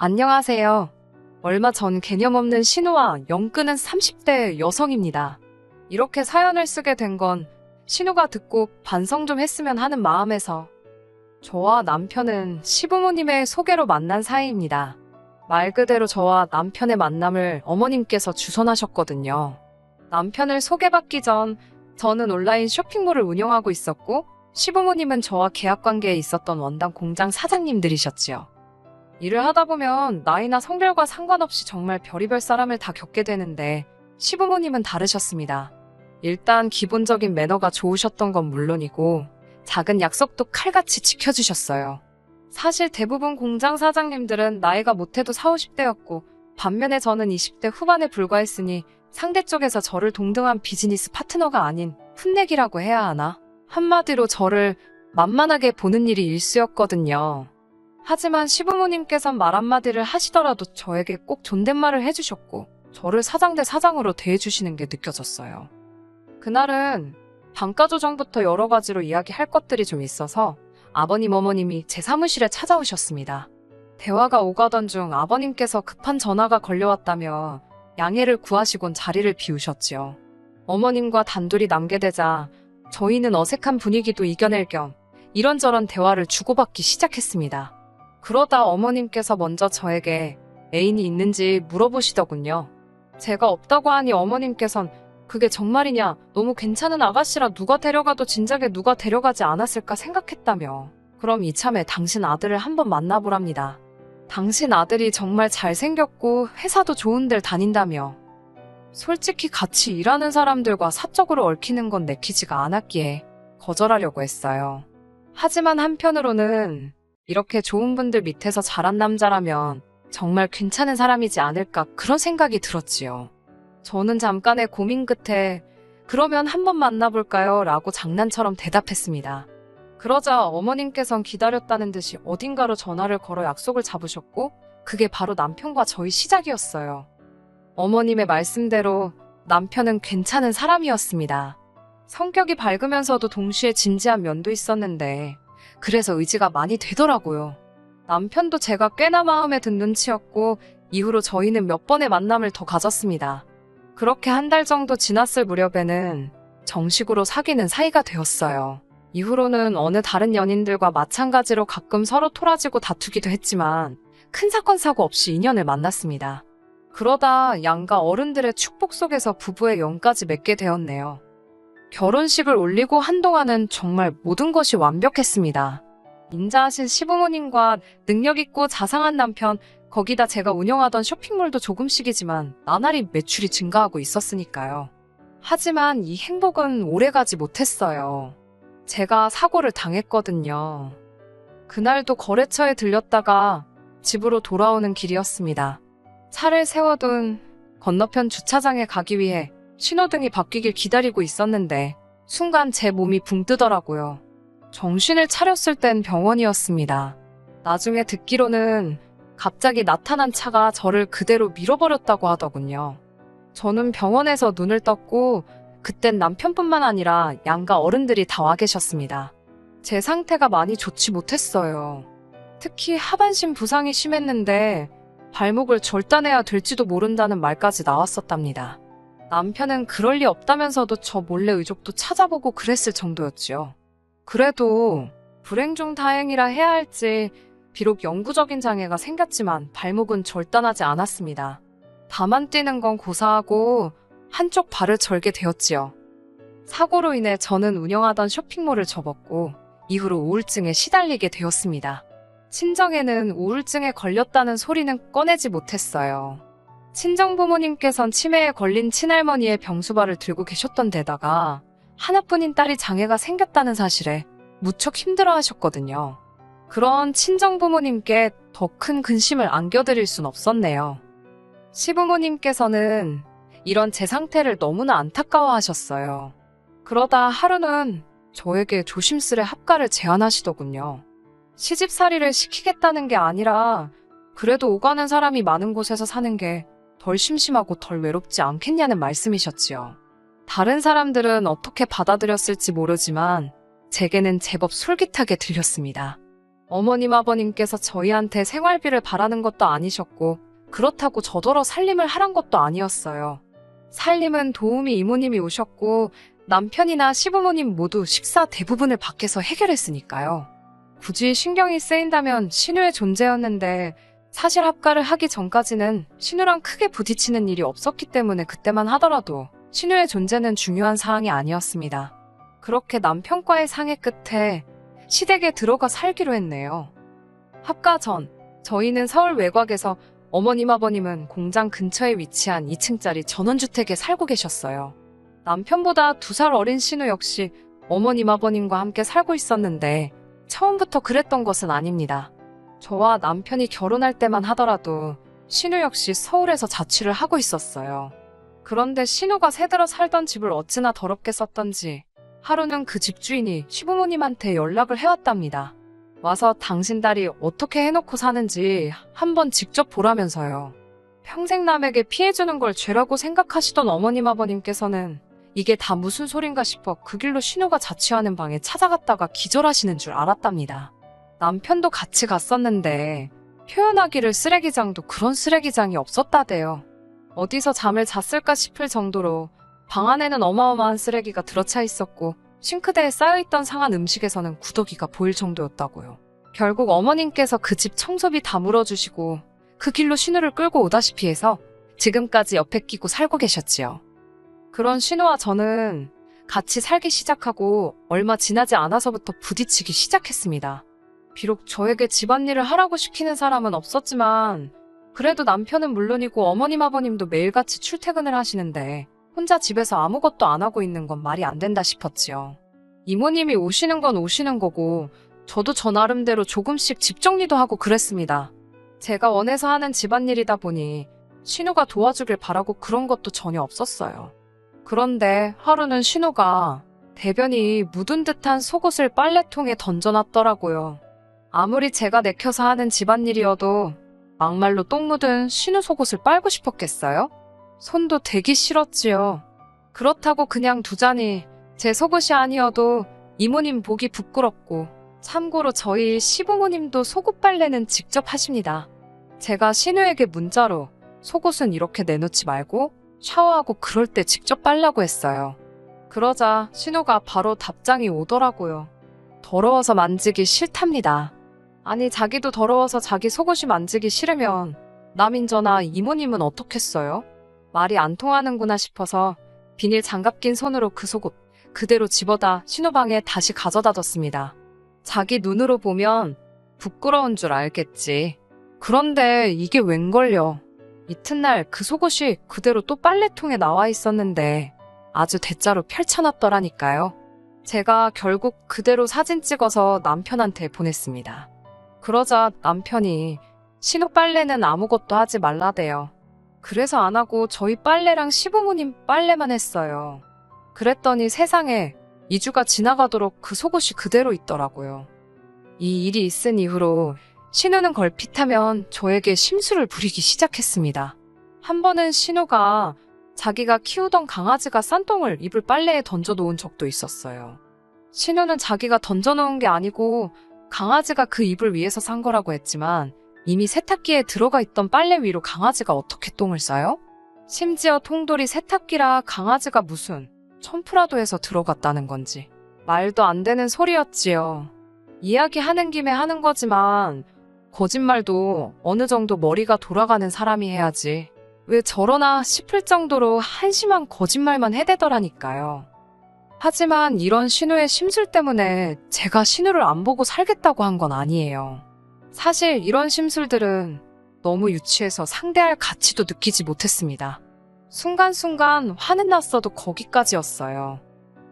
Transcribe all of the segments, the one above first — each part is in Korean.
안녕하세요. 얼마 전 개념 없는 신우와 영 끄는 30대 여성입니다. 이렇게 사연을 쓰게 된 건 신우가 듣고 반성 좀 했으면 하는 마음에서. 저와 남편은 시부모님의 소개로 만난 사이입니다. 말 그대로 저와 남편의 만남을 어머님께서 주선하셨거든요. 남편을 소개받기 전 저는 온라인 쇼핑몰을 운영하고 있었고, 시부모님은 저와 계약관계에 있었던 원단 공장 사장님들이셨지요. 일을 하다 보면 나이나 성별과 상관없이 정말 별의별 사람을 다 겪게 되는데, 시부모님은 다르셨습니다. 일단 기본적인 매너가 좋으셨던 건 물론이고 작은 약속도 칼같이 지켜주셨어요. 사실 대부분 공장 사장님들은 나이가 못해도 40, 50대였고 반면에 저는 20대 후반에 불과했으니 상대 쪽에서 저를 동등한 비즈니스 파트너가 아닌 풋내기라고 해야 하나? 한마디로 저를 만만하게 보는 일이 일쑤였거든요. 하지만 시부모님께선 말 한마디를 하시더라도 저에게 꼭 존댓말을 해주셨고 저를 사장 대 사장으로 대해주시는 게 느껴졌어요. 그날은 단가 조정부터 여러 가지로 이야기할 것들이 좀 있어서 아버님 어머님이 제 사무실에 찾아오셨습니다. 대화가 오가던 중 아버님께서 급한 전화가 걸려왔다며 양해를 구하시곤 자리를 비우셨지요. 어머님과 단둘이 남게 되자 저희는 어색한 분위기도 이겨낼 겸 이런저런 대화를 주고받기 시작했습니다. 그러다 어머님께서 먼저 저에게 애인이 있는지 물어보시더군요. 제가 없다고 하니 어머님께선 그게 정말이냐, 너무 괜찮은 아가씨라 누가 데려가도 진작에 누가 데려가지 않았을까 생각했다며. 그럼 이참에 당신 아들을 한번 만나보랍니다. 당신 아들이 정말 잘생겼고 회사도 좋은 데를 다닌다며. 솔직히 같이 일하는 사람들과 사적으로 얽히는 건 내키지가 않았기에 거절하려고 했어요. 하지만 한편으로는 이렇게 좋은 분들 밑에서 자란 남자라면 정말 괜찮은 사람이지 않을까 그런 생각이 들었지요. 저는 잠깐의 고민 끝에 그러면 한번 만나볼까요? 라고 장난처럼 대답했습니다. 그러자 어머님께선 기다렸다는 듯이 어딘가로 전화를 걸어 약속을 잡으셨고 그게 바로 남편과 저희 시작이었어요. 어머님의 말씀대로 남편은 괜찮은 사람이었습니다. 성격이 밝으면서도 동시에 진지한 면도 있었는데 그래서 의지가 많이 되더라고요. 남편도 제가 꽤나 마음에 든 눈치였고 이후로 저희는 몇 번의 만남을 더 가졌습니다. 그렇게 한 달 정도 지났을 무렵에는 정식으로 사귀는 사이가 되었어요. 이후로는 어느 다른 연인들과 마찬가지로 가끔 서로 토라지고 다투기도 했지만 큰 사건 사고 없이 인연을 만났습니다. 그러다 양가 어른들의 축복 속에서 부부의 연까지 맺게 되었네요. 결혼식을 올리고 한동안은 정말 모든 것이 완벽했습니다. 인자하신 시부모님과 능력있고 자상한 남편, 거기다 제가 운영하던 쇼핑몰도 조금씩이지만 나날이 매출이 증가하고 있었으니까요. 하지만 이 행복은 오래가지 못했어요. 제가 사고를 당했거든요. 그날도 거래처에 들렸다가 집으로 돌아오는 길이었습니다. 차를 세워둔 건너편 주차장에 가기 위해 신호등이 바뀌길 기다리고 있었는데 순간 제 몸이 붕 뜨더라고요. 정신을 차렸을 땐 병원이었습니다. 나중에 듣기로는 갑자기 나타난 차가 저를 그대로 밀어버렸다고 하더군요. 저는 병원에서 눈을 떴고 그땐 남편뿐만 아니라 양가 어른들이 다 와 계셨습니다. 제 상태가 많이 좋지 못했어요. 특히 하반신 부상이 심했는데 발목을 절단해야 될지도 모른다는 말까지 나왔었답니다. 남편은 그럴 리 없다면서도 저 몰래 의족도 찾아보고 그랬을 정도였지요. 그래도 불행 중 다행이라 해야 할지 비록 영구적인 장애가 생겼지만 발목은 절단하지 않았습니다. 다만 뛰는 건 고사하고 한쪽 발을 절게 되었지요. 사고로 인해 저는 운영하던 쇼핑몰을 접었고 이후로 우울증에 시달리게 되었습니다. 친정에는 우울증에 걸렸다는 소리는 꺼내지 못했어요. 친정부모님께선 치매에 걸린 친할머니의 병수발을 들고 계셨던 데다가 하나뿐인 딸이 장애가 생겼다는 사실에 무척 힘들어하셨거든요. 그런 친정부모님께 더 큰 근심을 안겨드릴 순 없었네요. 시부모님께서는 이런 제 상태를 너무나 안타까워하셨어요. 그러다 하루는 저에게 조심스레 합가를 제안하시더군요. 시집살이를 시키겠다는 게 아니라 그래도 오가는 사람이 많은 곳에서 사는 게 덜 심심하고 덜 외롭지 않겠냐는 말씀이셨지요. 다른 사람들은 어떻게 받아들였을지 모르지만 제게는 제법 솔깃하게 들렸습니다. 어머님 아버님께서 저희한테 생활비를 바라는 것도 아니셨고 그렇다고 저더러 살림을 하란 것도 아니었어요. 살림은 도우미 이모님이 오셨고 남편이나 시부모님 모두 식사 대부분을 밖에서 해결했으니까요. 굳이 신경이 쓰인다면 신우의 존재였는데 사실 합가를 하기 전까지는 신우랑 크게 부딪히는 일이 없었기 때문에 그때만 하더라도 신우의 존재는 중요한 사항이 아니었습니다. 그렇게 남편과의 상의 끝에 시댁에 들어가 살기로 했네요. 합가 전 저희는 서울 외곽에서 어머님 아버님은 공장 근처에 위치한 2층짜리 전원주택에 살고 계셨어요. 남편보다 2살 어린 신우 역시 어머님 아버님과 함께 살고 있었는데 처음부터 그랬던 것은 아닙니다. 저와 남편이 결혼할 때만 하더라도 신우 역시 서울에서 자취를 하고 있었어요. 그런데 신우가 새들어 살던 집을 어찌나 더럽게 썼던지 하루는 그 집주인이 시부모님한테 연락을 해왔답니다. 와서 당신 딸이 어떻게 해놓고 사는지 한번 직접 보라면서요. 평생 남에게 피해주는 걸 죄라고 생각하시던 어머님 아버님께서는 이게 다 무슨 소린가 싶어 그 길로 신우가 자취하는 방에 찾아갔다가 기절하시는 줄 알았답니다. 남편도 같이 갔었는데 표현하기를 쓰레기장도 그런 쓰레기장이 없었다대요. 어디서 잠을 잤을까 싶을 정도로 방 안에는 어마어마한 쓰레기가 들어차 있었고 싱크대에 쌓여있던 상한 음식에서는 구더기가 보일 정도였다고요. 결국 어머님께서 그 집 청소비 다 물어주시고 그 길로 신우를 끌고 오다시피 해서 지금까지 옆에 끼고 살고 계셨지요. 그런 신우와 저는 같이 살기 시작하고 얼마 지나지 않아서부터 부딪히기 시작했습니다. 비록 저에게 집안일을 하라고 시키는 사람은 없었지만 그래도 남편은 물론이고 어머님 아버님도 매일같이 출퇴근을 하시는데 혼자 집에서 아무것도 안 하고 있는 건 말이 안 된다 싶었지요. 이모님이 오시는 건 오시는 거고 저도 저 나름대로 조금씩 집 정리도 하고 그랬습니다. 제가 원해서 하는 집안일이다 보니 신우가 도와주길 바라고 그런 것도 전혀 없었어요. 그런데 하루는 신우가 대변이 묻은 듯한 속옷을 빨래통에 던져놨더라고요. 아무리 제가 내켜서 하는 집안일이어도 막말로 똥 묻은 신우 속옷을 빨고 싶었겠어요? 손도 대기 싫었지요. 그렇다고 그냥 두자니 제 속옷이 아니어도 이모님 보기 부끄럽고 참고로 저희 시부모님도 속옷 빨래는 직접 하십니다. 제가 신우에게 문자로 속옷은 이렇게 내놓지 말고 샤워하고 그럴 때 직접 빨라고 했어요. 그러자 신우가 바로 답장이 오더라고요. 더러워서 만지기 싫답니다. 아니 자기도 더러워서 자기 속옷이 만지기 싫으면 남인 저나 이모님은 어떻겠어요? 말이 안 통하는구나 싶어서 비닐 장갑 낀 손으로 그 속옷 그대로 집어다 신우 방에 다시 가져다 뒀습니다. 자기 눈으로 보면 부끄러운 줄 알겠지. 그런데 이게 웬걸요. 이튿날 그 속옷이 그대로 또 빨래통에 나와 있었는데 아주 대자로 펼쳐놨더라니까요. 제가 결국 그대로 사진 찍어서 남편한테 보냈습니다. 그러자 남편이 신우 빨래는 아무것도 하지 말라대요. 그래서 안 하고 저희 빨래랑 시부모님 빨래만 했어요. 그랬더니 세상에 2주가 지나가도록 그 속옷이 그대로 있더라고요. 이 일이 있은 이후로 신우는 걸핏하면 저에게 심술을 부리기 시작했습니다. 한 번은 신우가 자기가 키우던 강아지가 싼 똥을 이불 빨래에 던져놓은 적도 있었어요. 신우는 자기가 던져놓은 게 아니고 강아지가 그 이불 위에서 산 거라고 했지만 이미 세탁기에 들어가 있던 빨래 위로 강아지가 어떻게 똥을 싸요? 심지어 통돌이 세탁기라 강아지가 무슨 첨프라도 해서 들어갔다는 건지 말도 안 되는 소리였지요. 이야기하는 김에 하는 거지만 거짓말도 어느 정도 머리가 돌아가는 사람이 해야지 왜 저러나 싶을 정도로 한심한 거짓말만 해대더라니까요. 하지만 이런 신우의 심술 때문에 제가 신우를 안 보고 살겠다고 한 건 아니에요. 사실 이런 심술들은 너무 유치해서 상대할 가치도 느끼지 못했습니다. 순간순간 화는 났어도 거기까지였어요.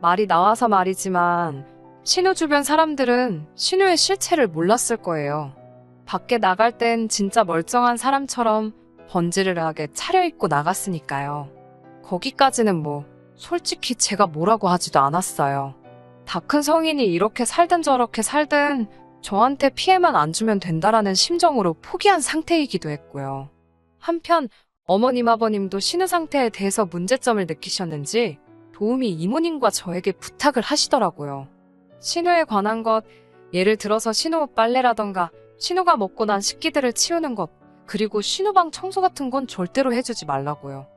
말이 나와서 말이지만 신우 주변 사람들은 신우의 실체를 몰랐을 거예요. 밖에 나갈 땐 진짜 멀쩡한 사람처럼 번지르르하게 차려입고 나갔으니까요. 거기까지는 뭐 솔직히 제가 뭐라고 하지도 않았어요. 다 큰 성인이 이렇게 살든 저렇게 살든 저한테 피해만 안 주면 된다라는 심정으로 포기한 상태이기도 했고요. 한편 어머님 아버님도 신우 상태에 대해서 문제점을 느끼셨는지 도우미 이모님과 저에게 부탁을 하시더라고요. 신우에 관한 것 예를 들어서 신우 옷 빨래라던가 신우가 먹고 난 식기들을 치우는 것, 그리고 신우방 청소 같은 건 절대로 해주지 말라고요.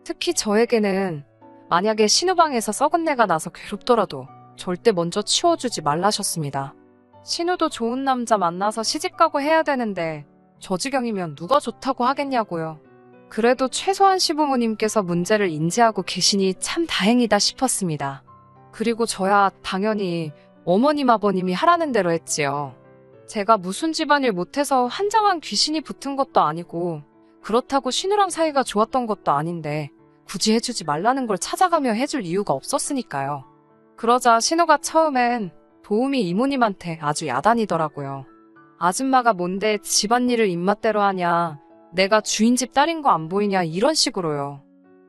특히 저에게는 만약에 신우방에서 썩은 내가 나서 괴롭더라도 절대 먼저 치워주지 말라셨습니다. 신우도 좋은 남자 만나서 시집가고 해야 되는데 저 지경이면 누가 좋다고 하겠냐고요. 그래도 최소한 시부모님께서 문제를 인지하고 계시니 참 다행이다 싶었습니다. 그리고 저야 당연히 어머님 아버님이 하라는 대로 했지요. 제가 무슨 집안일 못해서 한장한 귀신이 붙은 것도 아니고 그렇다고 신우랑 사이가 좋았던 것도 아닌데 굳이 해주지 말라는 걸 찾아가며 해줄 이유가 없었으니까요. 그러자 신우가 처음엔 도우미 이모님한테 아주 야단이더라고요. 아줌마가 뭔데 집안일을 입맛대로 하냐, 내가 주인집 딸인 거 안 보이냐, 이런 식으로요.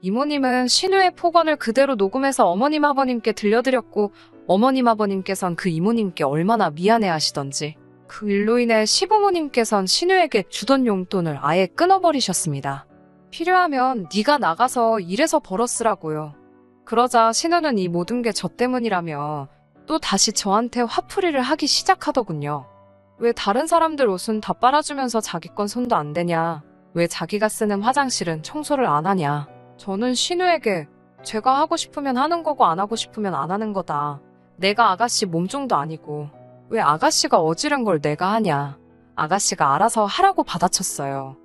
이모님은 신우의 폭언을 그대로 녹음해서 어머님 아버님께 들려드렸고 어머님 아버님께선 그 이모님께 얼마나 미안해 하시던지 그 일로 인해 시부모님께선 신우에게 주던 용돈을 아예 끊어버리셨습니다. 필요하면 네가 나가서 일해서 벌어 쓰라고요. 그러자 신우는 이 모든 게 저 때문이라며 또 다시 저한테 화풀이를 하기 시작하더군요. 왜 다른 사람들 옷은 다 빨아주면서 자기 건 손도 안 대냐? 왜 자기가 쓰는 화장실은 청소를 안 하냐? 저는 신우에게 제가 하고 싶으면 하는 거고 안 하고 싶으면 안 하는 거다. 내가 아가씨 몸종도 아니고 왜 아가씨가 어지른 걸 내가 하냐? 아가씨가 알아서 하라고 받아쳤어요.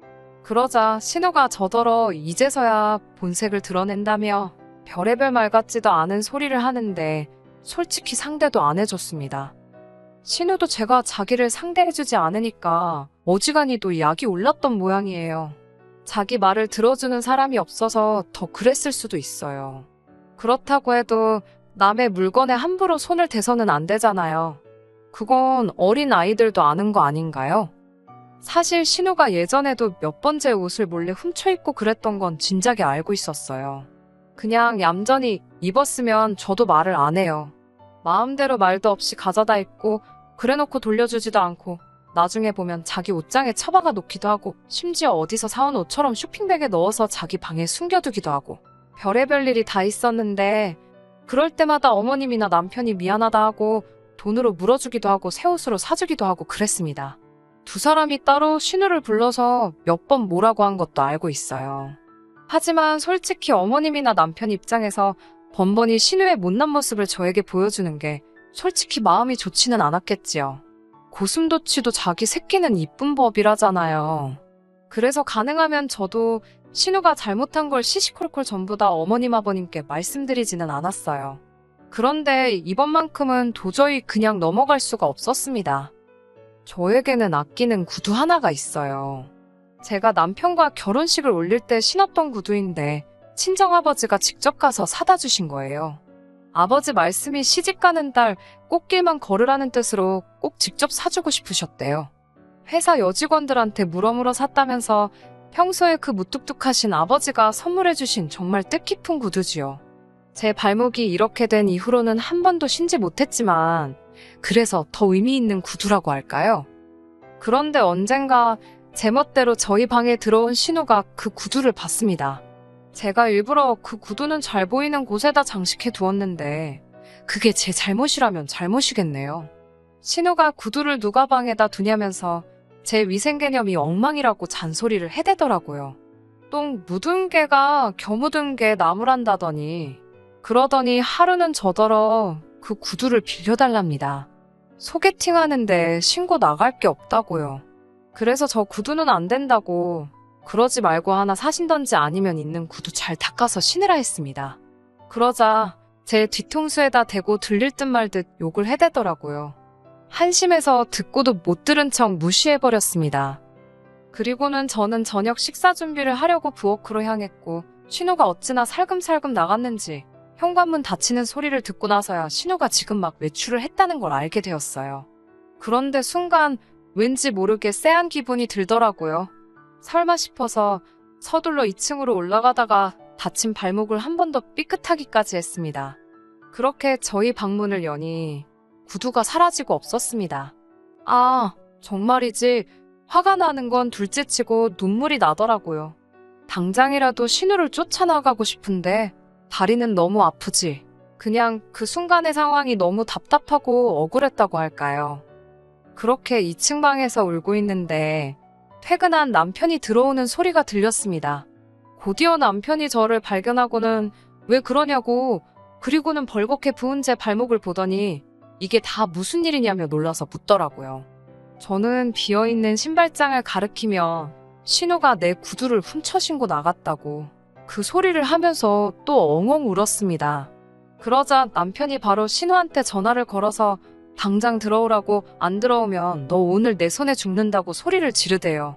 그러자 신우가 저더러 이제서야 본색을 드러낸다며 별의별 말 같지도 않은 소리를 하는데 솔직히 상대도 안 해줬습니다. 신우도 제가 자기를 상대해주지 않으니까 어지간히도 약이 올랐던 모양이에요. 자기 말을 들어주는 사람이 없어서 더 그랬을 수도 있어요. 그렇다고 해도 남의 물건에 함부로 손을 대서는 안 되잖아요. 그건 어린 아이들도 아는 거 아닌가요? 사실 신우가 예전에도 몇 번 제 옷을 몰래 훔쳐 입고 그랬던 건 진작에 알고 있었어요. 그냥 얌전히 입었으면 저도 말을 안 해요. 마음대로 말도 없이 가져다 입고 그래놓고 돌려주지도 않고 나중에 보면 자기 옷장에 처박아 놓기도 하고 심지어 어디서 사온 옷처럼 쇼핑백에 넣어서 자기 방에 숨겨두기도 하고 별의별 일이 다 있었는데 그럴 때마다 어머님이나 남편이 미안하다 하고 돈으로 물어주기도 하고 새 옷으로 사주기도 하고 그랬습니다. 두 사람이 따로 신우를 불러서 몇 번 뭐라고 한 것도 알고 있어요. 하지만 솔직히 어머님이나 남편 입장에서 번번이 신우의 못난 모습을 저에게 보여주는 게 솔직히 마음이 좋지는 않았겠지요. 고슴도치도 자기 새끼는 이쁜 법이라잖아요. 그래서 가능하면 저도 신우가 잘못한 걸 시시콜콜 전부 다 어머님 아버님께 말씀드리지는 않았어요. 그런데 이번만큼은 도저히 그냥 넘어갈 수가 없었습니다. 저에게는 아끼는 구두 하나가 있어요. 제가 남편과 결혼식을 올릴 때 신었던 구두인데 친정아버지가 직접 가서 사다 주신 거예요. 아버지 말씀이 시집가는 딸 꽃길만 걸으라는 뜻으로 꼭 직접 사주고 싶으셨대요. 회사 여직원들한테 물어물어 샀다면서 평소에 그 무뚝뚝하신 아버지가 선물해 주신 정말 뜻깊은 구두지요. 제 발목이 이렇게 된 이후로는 한 번도 신지 못했지만 그래서 더 의미 있는 구두라고 할까요? 그런데 언젠가 제멋대로 저희 방에 들어온 신우가 그 구두를 봤습니다. 제가 일부러 그 구두는 잘 보이는 곳에다 장식해 두었는데 그게 제 잘못이라면 잘못이겠네요. 신우가 구두를 누가 방에다 두냐면서 제 위생 개념이 엉망이라고 잔소리를 해대더라고요. 똥 묻은 개가 겨 묻은 개 나무란다더니 그러더니 하루는 저더러 그 구두를 빌려달랍니다. 소개팅 하는데 신고 나갈 게 없다고요. 그래서 저 구두는 안 된다고 그러지 말고 하나 사신던지 아니면 있는 구두 잘 닦아서 신으라 했습니다. 그러자 제 뒤통수에다 대고 들릴 듯 말 듯 욕을 해대더라고요. 한심해서 듣고도 못 들은 척 무시해버렸습니다. 그리고는 저는 저녁 식사 준비를 하려고 부엌으로 향했고 신우가 어찌나 살금살금 나갔는지 현관문 닫히는 소리를 듣고 나서야 신우가 지금 막 외출을 했다는 걸 알게 되었어요. 그런데 순간 왠지 모르게 쎄한 기분이 들더라고요. 설마 싶어서 서둘러 2층으로 올라가다가 다친 발목을 한 번 더 삐끗하기까지 했습니다. 그렇게 저희 방문을 여니 구두가 사라지고 없었습니다. 아, 정말이지 화가 나는 건 둘째치고 눈물이 나더라고요. 당장이라도 신우를 쫓아나가고 싶은데 다리는 너무 아프지. 그냥 그 순간의 상황이 너무 답답하고 억울했다고 할까요. 그렇게 2층 방에서 울고 있는데 퇴근한 남편이 들어오는 소리가 들렸습니다. 곧이어 남편이 저를 발견하고는 왜 그러냐고, 그리고는 벌겋게 부은 제 발목을 보더니 이게 다 무슨 일이냐며 놀라서 묻더라고요. 저는 비어있는 신발장을 가리키며 신우가 내 구두를 훔쳐 신고 나갔다고 그 소리를 하면서 또 엉엉 울었습니다. 그러자 남편이 바로 신우한테 전화를 걸어서 당장 들어오라고, 안 들어오면 너 오늘 내 손에 죽는다고 소리를 지르대요.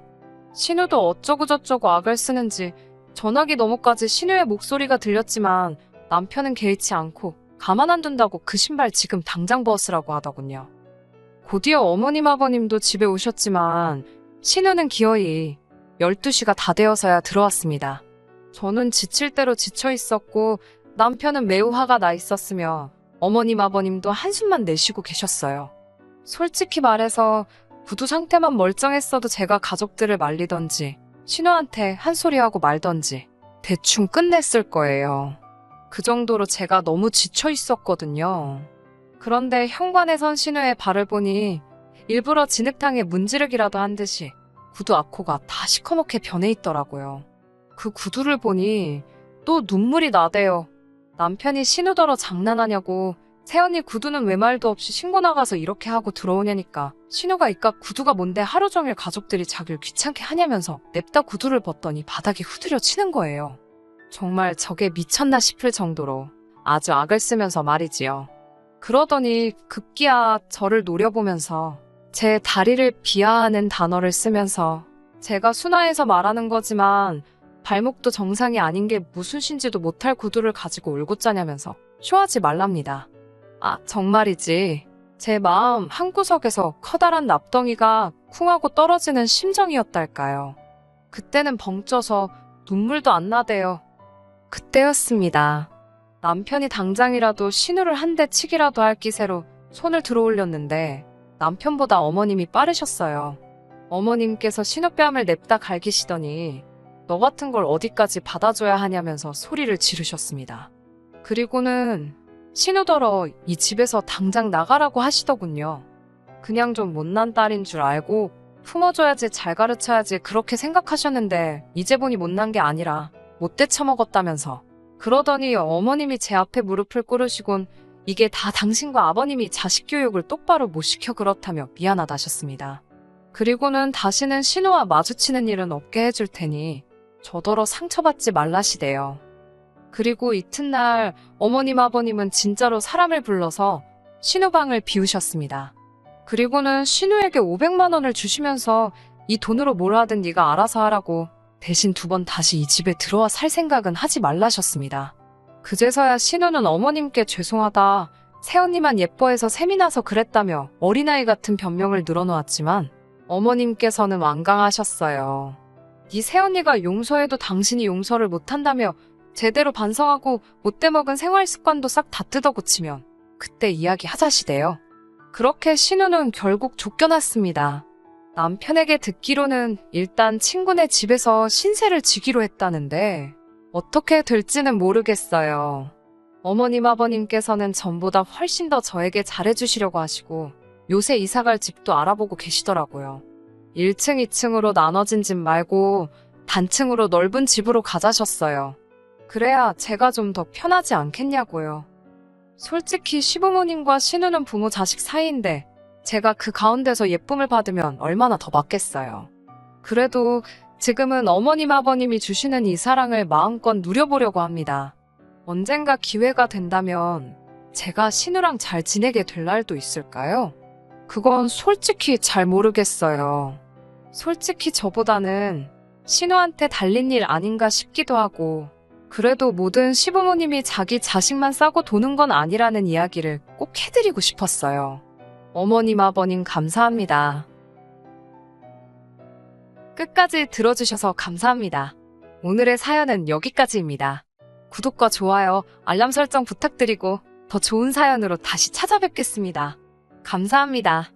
신우도 어쩌고저쩌고 악을 쓰는지 전화기 너머까지 신우의 목소리가 들렸지만 남편은 개의치 않고 가만 안 둔다고 그 신발 지금 당장 벗으라고 하더군요. 곧이어 어머님 아버님도 집에 오셨지만 신우는 기어이 12시가 다 되어서야 들어왔습니다. 저는 지칠 대로 지쳐 있었고 남편은 매우 화가 나 있었으며 어머님 아버님도 한숨만 내쉬고 계셨어요. 솔직히 말해서 구두 상태만 멀쩡했어도 제가 가족들을 말리던지 신우한테 한 소리 하고 말던지 대충 끝냈을 거예요. 그 정도로 제가 너무 지쳐 있었거든요. 그런데 현관에 선 신우의 발을 보니 일부러 진흙탕에 문지르기라도 한 듯이 구두 앞코가 다 시커멓게 변해 있더라고요. 그 구두를 보니 또 눈물이 나대요. 남편이 신우더러 장난하냐고, 새언니 구두는 왜 말도 없이 신고 나가서 이렇게 하고 들어오냐니까 신우가 이깟 구두가 뭔데 하루 종일 가족들이 자길 귀찮게 하냐면서 냅다 구두를 벗더니 바닥에 후드려 치는 거예요. 정말 저게 미쳤나 싶을 정도로 아주 악을 쓰면서 말이지요. 그러더니 급기야 저를 노려보면서 제 다리를 비하하는 단어를 쓰면서 제가 순화해서 말하는 거지만 발목도 정상이 아닌 게 무슨 신지도 못할 구두를 가지고 울고 짜냐면서 쇼하지 말랍니다. 아, 정말이지. 제 마음 한구석에서 커다란 납덩이가 쿵하고 떨어지는 심정이었달까요. 그때는 벙쪄서 눈물도 안 나대요. 그때였습니다. 남편이 당장이라도 신우를 한 대 치기라도 할 기세로 손을 들어 올렸는데 남편보다 어머님이 빠르셨어요. 어머님께서 신우뺨을 냅다 갈기시더니 너 같은 걸 어디까지 받아줘야 하냐면서 소리를 지르셨습니다. 그리고는 신우더러 이 집에서 당장 나가라고 하시더군요. 그냥 좀 못난 딸인 줄 알고 품어줘야지, 잘 가르쳐야지 그렇게 생각하셨는데 이제 보니 못난 게 아니라 못돼 처먹었다면서. 그러더니 어머님이 제 앞에 무릎을 꿇으시곤 이게 다 당신과 아버님이 자식 교육을 똑바로 못 시켜 그렇다며 미안하다셨습니다. 그리고는 다시는 신우와 마주치는 일은 없게 해줄 테니 저더러 상처받지 말라시대요. 그리고 이튿날 어머님 아버님은 진짜로 사람을 불러서 신우 방을 비우셨습니다. 그리고는 신우에게 500만 원을 주시면서 이 돈으로 뭘 하든 네가 알아서 하라고, 대신 2번 다시 이 집에 들어와 살 생각은 하지 말라셨습니다. 그제서야 신우는 어머님께 죄송하다, 새언니만 예뻐해서 셈이 나서 그랬다며 어린아이 같은 변명을 늘어놓았지만 어머님께서는 완강하셨어요. 네 새언니가 용서해도 당신이 용서를 못한다며 제대로 반성하고 못돼 먹은 생활 습관도 싹 다 뜯어고치면 그때 이야기하자시대요. 그렇게 신우는 결국 쫓겨났습니다. 남편에게 듣기로는 일단 친구네 집에서 신세를 지기로 했다는데 어떻게 될지는 모르겠어요. 어머님 아버님께서는 전보다 훨씬 더 저에게 잘해주시려고 하시고 요새 이사갈 집도 알아보고 계시더라고요. 1층, 2층으로 나눠진 집 말고 단층으로 넓은 집으로 가자셨어요. 그래야 제가 좀 더 편하지 않겠냐고요. 솔직히 시부모님과 신우는 부모 자식 사이인데 제가 그 가운데서 예쁨을 받으면 얼마나 더 받겠어요. 그래도 지금은 어머님 아버님이 주시는 이 사랑을 마음껏 누려보려고 합니다. 언젠가 기회가 된다면 제가 신우랑 잘 지내게 될 날도 있을까요? 그건 솔직히 잘 모르겠어요. 솔직히 저보다는 신우한테 달린 일 아닌가 싶기도 하고, 그래도 모든 시부모님이 자기 자식만 싸고 도는 건 아니라는 이야기를 꼭 해드리고 싶었어요. 어머님 아버님 감사합니다. 끝까지 들어주셔서 감사합니다. 오늘의 사연은 여기까지입니다. 구독과 좋아요, 알람 설정 부탁드리고 더 좋은 사연으로 다시 찾아뵙겠습니다. 감사합니다.